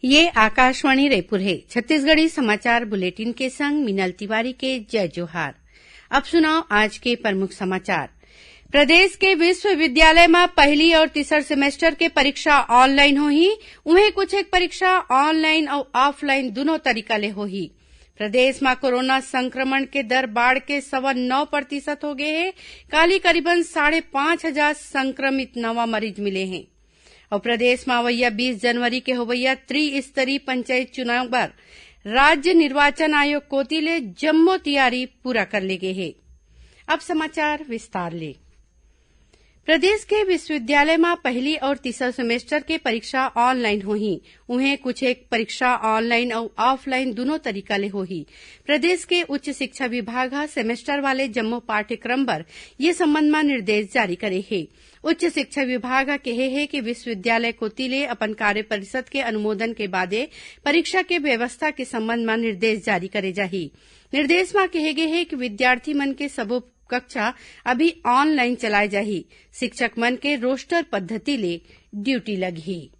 ये आकाशवाणी रायपुर है। छत्तीसगढ़ी समाचार बुलेटिन के संग मिनल तिवारी के जय जोहार। अब सुनाओ आज के प्रमुख समाचार। प्रदेश के विश्वविद्यालय में पहली और तीसर सेमेस्टर के परीक्षा ऑनलाइन होही। उन्हें कुछ एक परीक्षा ऑनलाइन और ऑफलाइन दोनों तरीका ले होही। प्रदेश में कोरोना संक्रमण के दर बढ़ के 9.9% हो गए हैं। काली करीबन 5,500 संक्रमित नवा मरीज मिले हैं। और प्रदेश में अवैया 20 जनवरी के होवैया त्रिस्तरीय पंचायत चुनाव पर राज्य निर्वाचन आयोग कोती ले जम्मो तैयारी पूरा कर ले गए है। अब समाचार विस्तार ले। प्रदेश के विश्वविद्यालय में पहली और तीसरा सेमेस्टर के परीक्षा ऑनलाइन होही। उन्हें कुछ एक परीक्षा ऑनलाइन और ऑफलाइन दोनों तरीका ले होही। प्रदेश के उच्च शिक्षा विभाग सेमेस्टर वाले जम्मो पाठ्यक्रम पर ये संबंध में निर्देश जारी करे है। उच्च शिक्षा विभाग कहे है कि विश्वविद्यालय कोती ले अपन कार्य परिषद के अनुमोदन के बादे परीक्षा के व्यवस्था के संबंध में निर्देश जारी करे जाही। निर्देश में कहे गए है कि विद्यार्थी मन के सबो कक्षा अभी ऑनलाइन चलाए जाही। शिक्षक मन के रोस्टर पद्धति ले ड्यूटी लगी।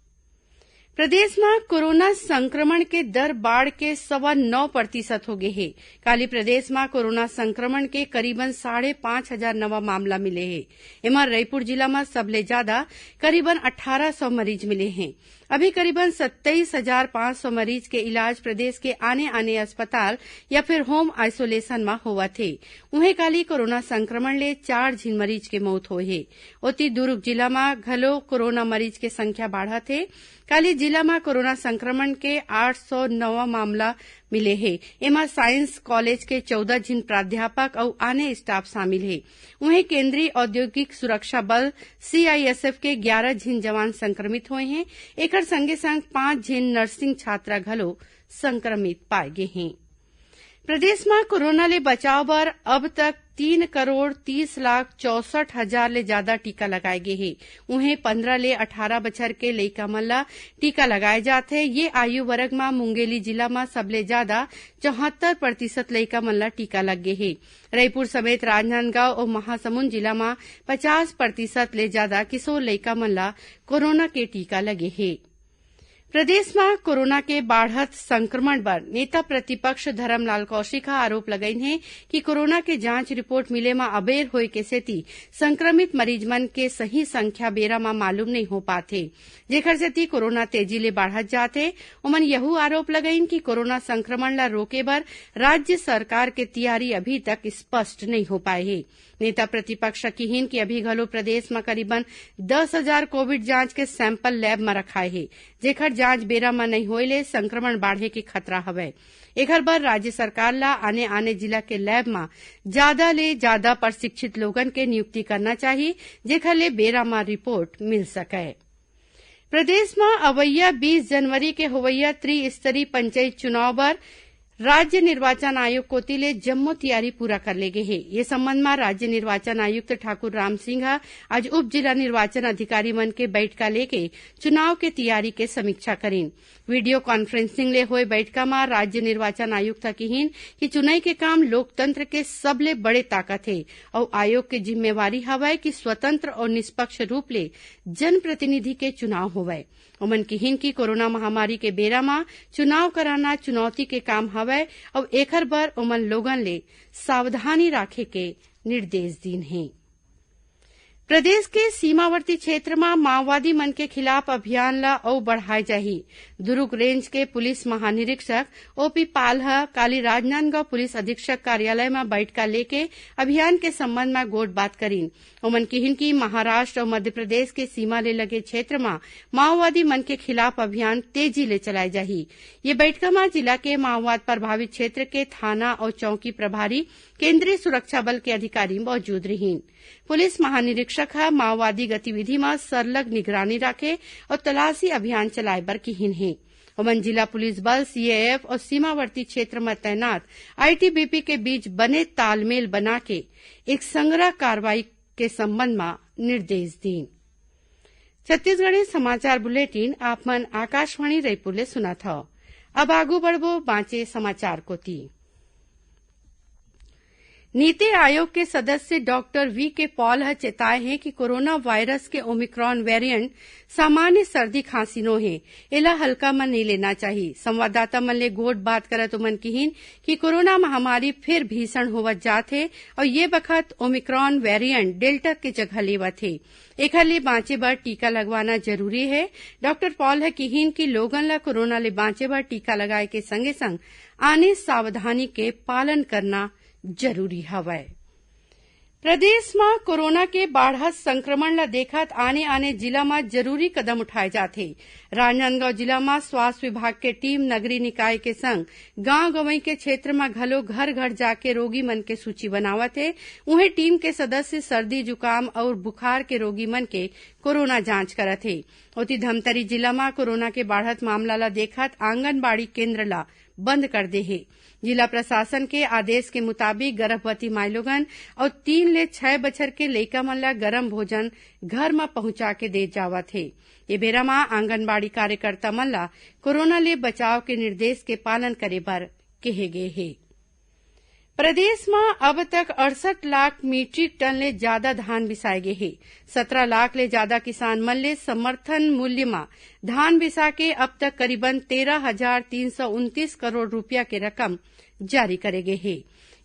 प्रदेश में कोरोना संक्रमण के दर बढ़ के 9.9% हो गए हैं। काली प्रदेश में कोरोना संक्रमण के करीबन 5,500 नवा मामला मिले हैं। एमा रायपुर जिला में सबले ज्यादा करीबन 1,800 मरीज मिले हैं। अभी करीबन 27,500 मरीज के इलाज प्रदेश के आने अस्पताल या फिर होम आइसोलेशन में हुआ थे। उन्हें काली कोरोना संक्रमण ले 4 झीन मरीज के मौत हुए है। ओती दुर्ग जिला में घलो कोरोना मरीज के संख्या बढ़ा थे। काली जिला में कोरोना संक्रमण के 809 मामला मिले हैं। एमा साइंस कॉलेज के 14 झीन प्राध्यापक और आने स्टाफ शामिल है। उन्हें केंद्रीय औद्योगिक सुरक्षा बल CISF के 11 झीन जवान संक्रमित हुए हैं। एकर संगे संग 5 झीन नर्सिंग छात्रा घलो संक्रमित पाए गए हैं। प्रदेश में कोरोना ले बचाव बर अब तक 3,30,64,000 ले ज्यादा टीका लगाए गए हैं। उन्हें 15 ले 18 बछर के लइका मन ला टीका लगाए जाते। ये आयु वर्ग में मुंगेली जिला में सबले ज्यादा 74% लइका मन ला टीका लग गए है। रायपुर समेत राजनांदगांव और महासमुंद जिला में 50% ले ज्यादा किशोर लइका मन ला कोरोना के टीका लगे है। प्रदेश में कोरोना के बढ़त संक्रमण पर नेता प्रतिपक्ष धरमलाल कौशिक आरोप लगाइन है कि कोरोना के जांच रिपोर्ट मिले में अबेर होए के सेती संक्रमित मरीज मन के सही संख्या बेरा में मालूम नहीं हो पाथे, जेकर सेती कोरोना तेजी ले बढ़त जाथे। ओमन यहू आरोप लगाइन कि कोरोना संक्रमण ला रोके बर राज्य सरकार के तैयारी अभी तक स्पष्ट नहीं हो पाए है। नेता प्रतिपक्ष कहिन कि अभी घलो प्रदेश में करीबन 10,000 कोविड जांच के सैंपल लैब में रखाए है, जेकर जांच बेरा में नहीं होए ले संक्रमण बाढ़े के खतरा हवय। एकर बर राज्य सरकार ला आने जिला के लैब में ज्यादा ले ज्यादा प्रशिक्षित लोगन के नियुक्ति करना चाहिए, जेकर ले बेरा में रिपोर्ट मिल सके। प्रदेश में अवैया 20 जनवरी के होवैया त्रिस्तरीय पंचायत चुनाव पर राज्य निर्वाचन आयोग कोती ले जम्मो तैयारी पूरा कर ले गए है। ये संबंध में राज्य निर्वाचन आयुक्त ठाकुर राम सिंह आज उप जिला निर्वाचन अधिकारी मन के बैठका लेके चुनाव के तैयारी के समीक्षा करें। वीडियो कॉन्फ्रेंसिंग ले हुए बैठका में राज्य निर्वाचन आयुक्त कहिन कि चुनाव के काम लोकतंत्र के सबले बड़े ताकत है और आयोग के जिम्मेवारी हवय कि स्वतंत्र और निष्पक्ष रूप ले जनप्रतिनिधि के चुनाव होवय। ओमन कहिन कि कोरोना महामारी के बेरा में चुनाव कराना चुनौती के काम हवय और एकर बर ओमन लोगन ले सावधानी राखे के निर्देश दीन है। प्रदेश के सीमावर्ती क्षेत्र में माओवादी मन के खिलाफ अभियान ला और बढ़ाए जाही। दुर्ग रेंज के पुलिस महानिरीक्षक OP पाल काली राजनांदगांव पुलिस अधीक्षक कार्यालय में बैठका लेके अभियान के संबंध में गोट बात करीन। ओमन कहिन कि महाराष्ट्र और मध्य प्रदेश के सीमा ले लगे क्षेत्र में माओवादी मन के खिलाफ अभियान तेजी ले चलाए जाही। ये बैठका में जिला के माओवाद प्रभावित क्षेत्र के थाना और चौकी प्रभारी केंद्रीय सुरक्षा बल के अधिकारी मौजूद रहीन। पुलिस महानिरीक्षक माओवादी गतिविधि में सरलग निगरानी रखे और तलाशी अभियान चलाए बर कहिन है। ओमन जिला पुलिस बल CAF और सीमावर्ती क्षेत्र में तैनात ITBP के बीच बने तालमेल बना के एक संग्रह कार्रवाई के संबंध में निर्देश दीन। छत्तीसगढ़ी समाचार बुलेटिन आप मन आकाशवाणी रायपुर ले सुना था। अब आगू बढ़बो बाँचे समाचार कोती। नीति आयोग के सदस्य डॉक्टर वी के पॉल चेताए हैं कि कोरोना वायरस के ओमिक्रॉन वेरिएंट सामान्य सर्दी खांसी नो है एला हल्का मन नहीं लेना चाहिए। संवाददाता मन ले गोट बात करत उमन किहिन कि कोरोना महामारी फिर भीषण होवत जात है और ये बखत ओमिक्रॉन वेरिएंट डेल्टा के जगह लेवत है। एखर ले बांचे बर टीका लगवाना जरूरी है। डॉक्टर पॉल किहिन कि लोगन ला कोरोना ले बांचे बर टीका लगाए के संगे संग आने सावधानी के पालन करना जरूरी हवय। प्रदेश में कोरोना के बाढ़त संक्रमण ला देखत आने आने जिला में जरूरी कदम उठाए जाथे। राजनांदगांव जिला में स्वास्थ्य विभाग के टीम नगरीय निकाय के संग गांव गंवई के क्षेत्र में घलो घर घर जाके रोगी मन के सूची बनावत है। उन्हें टीम के सदस्य सर्दी जुकाम और बुखार के रोगी मन के कोरोना जांच करत है। ओती धमतरी जिला में कोरोना के बाढ़त मामला ला देखत आंगनबाड़ी केंद्र ला बंद कर दे है। जिला प्रशासन के आदेश के मुताबिक गर्भवती माइलोगन और 3 ले 6 बछर के लइका मन ला गरम भोजन घर में पहुंचा के दे जावत है। ये बेरा में आंगनबाड़ी कार्यकर्ता मन ला कोरोना ले बचाव के निर्देश के पालन करे बर कहे गए है। प्रदेश में अब तक 68 लाख मीट्रिक टन ले ज्यादा धान बिसाए गए है। 17 लाख ले ज्यादा किसान मन ले समर्थन मूल्य में धान बिसा के अब तक करीबन 13,329 करोड़ रुपया के रकम जारी करे गए है।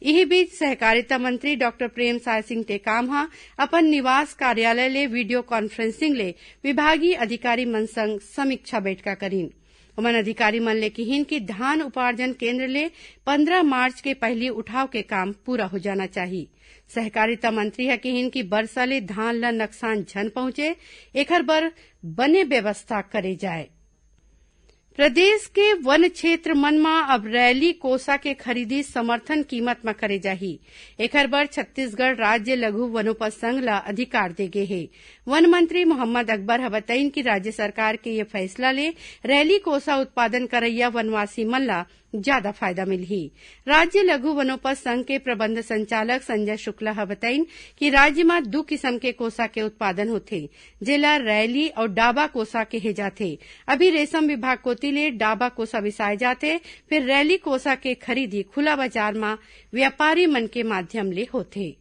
यही बीच सहकारिता मंत्री डॉक्टर प्रेम साय सिंह टेकाम अपन निवास कार्यालय ले वीडियो कॉन्फ्रेंसिंग ले विभागीय अधिकारी मन संग समीक्षा बैठक करीन। उमन अधिकारी मन ले किहिन कि धान उपार्जन केंद्र ले 15 मार्च के पहले उठाव के काम पूरा हो जाना चाहिए। सहकारिता मंत्री है किहिन कि बरसा ले धान ला नुकसान झन पहुंचे एखर बर बने व्यवस्था करे जाए। प्रदेश के वन क्षेत्र मन में अब रैली कोसा के खरीदी समर्थन कीमत में करे जाही। एखर बर छत्तीसगढ़ राज्य लघु वनोपज संघ ला अधिकार दे गे हे। वन मंत्री मोहम्मद अकबर बताइन कि राज्य सरकार के ये फैसला ले रैली कोसा उत्पादन करैया वनवासी मन ला ज्यादा फायदा मिलही। राज्य लघु वनोपज संघ के प्रबंध संचालक संजय शुक्ला बताइन कि राज्य में 2 किस्म के कोसा के उत्पादन होथे, जेला रैली और डाबा कोसा कहे जाथे। अभी रेशम विभाग कोती ले डाबा कोसा बिसाए जाथे, फिर रैली कोसा के खरीदी खुला बाजार में व्यापारी मन के माध्यम ले होथे।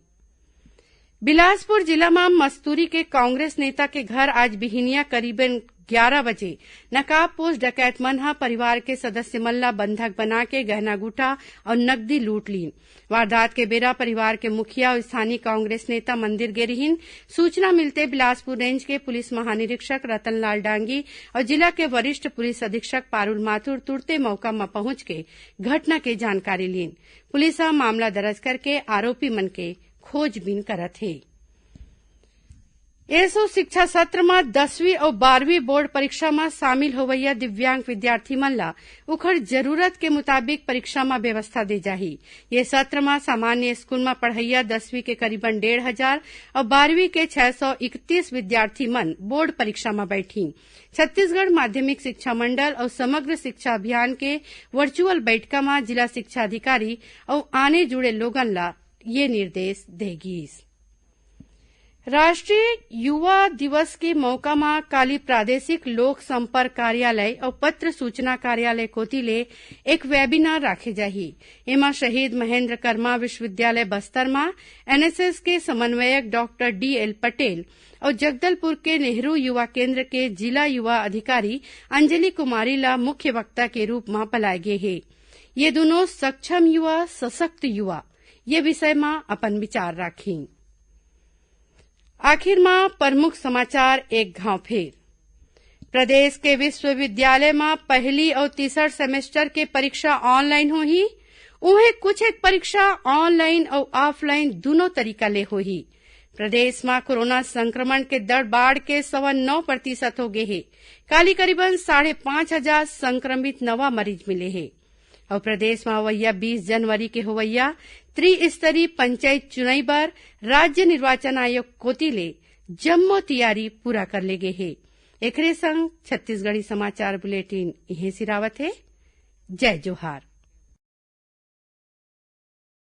बिलासपुर जिला में मस्तूरी के कांग्रेस नेता के घर आज बिहिनिया करीबन 11 बजे नकाबपोश डकैत मन परिवार के सदस्य मन ला बंधक बना के गहना गुटा और नकदी लूट ली। वारदात के बेरा परिवार के मुखिया और स्थानीय कांग्रेस नेता मंदिर गे रहीन। सूचना मिलते बिलासपुर रेंज के पुलिस महानिरीक्षक रतनलाल डांगी और जिला के वरिष्ठ पुलिस अधीक्षक पारुल माथुर तुरते मौका में पहुंच के घटना के जानकारी लीन। पुलिस मामला दर्ज करके आरोपी मन के खोजबीन करत है। एसो शिक्षा सत्र में 10वीं और 12वीं बोर्ड परीक्षा में शामिल होवैया दिव्यांग विद्यार्थी मन ला उखर जरूरत के मुताबिक परीक्षा में व्यवस्था दे जाही। ये सत्र में सामान्य स्कूल में पढ़ैया 10वीं के करीबन 1,500 और 12वीं के 631 विद्यार्थी मन बोर्ड परीक्षा में बैठी। छत्तीसगढ़ माध्यमिक शिक्षा मंडल और समग्र शिक्षा अभियान के वर्चुअल बैठका में जिला शिक्षा अधिकारी और आने जुड़े लोगन ला ये निर्देश देगी। राष्ट्रीय युवा दिवस के मौका में काली प्रादेशिक लोक संपर्क कार्यालय और पत्र सूचना कार्यालय कोतिले एक वेबिनार राखे जाही। एमा शहीद महेंद्र कर्मा विश्वविद्यालय बस्तर में एनएसएस के समन्वयक डॉक्टर DL पटेल और जगदलपुर के नेहरू युवा केंद्र के जिला युवा अधिकारी अंजलि कुमारी ला मुख्य वक्ता के रूप में बुलाए गए हैं। ये दोनों सक्षम युवा सशक्त युवा ये विषय में अपन विचार राखी। आखिर में प्रमुख समाचार एक घाव फिर। प्रदेश के विश्वविद्यालय में पहली और तीसर सेमेस्टर के परीक्षा ऑनलाइन होही। उन्हें कुछ एक परीक्षा ऑनलाइन और ऑफलाइन दोनों तरीका ले होही। प्रदेश में कोरोना संक्रमण के दर बढ़ के 9.9% हो गए है। काली करीबन 5,500 संक्रमित नवा मरीज मिले हैं। और प्रदेश में होवैया 20 जनवरी के होवैया त्रिस्तरीय पंचायत चुनाई बर राज्य निर्वाचन आयोग कोतिले जम्मो तैयारी पूरा कर ले गए है। एकरे संग छत्तीसगढ़ी समाचार बुलेटिन इहे सिरावत है। जय जोहार।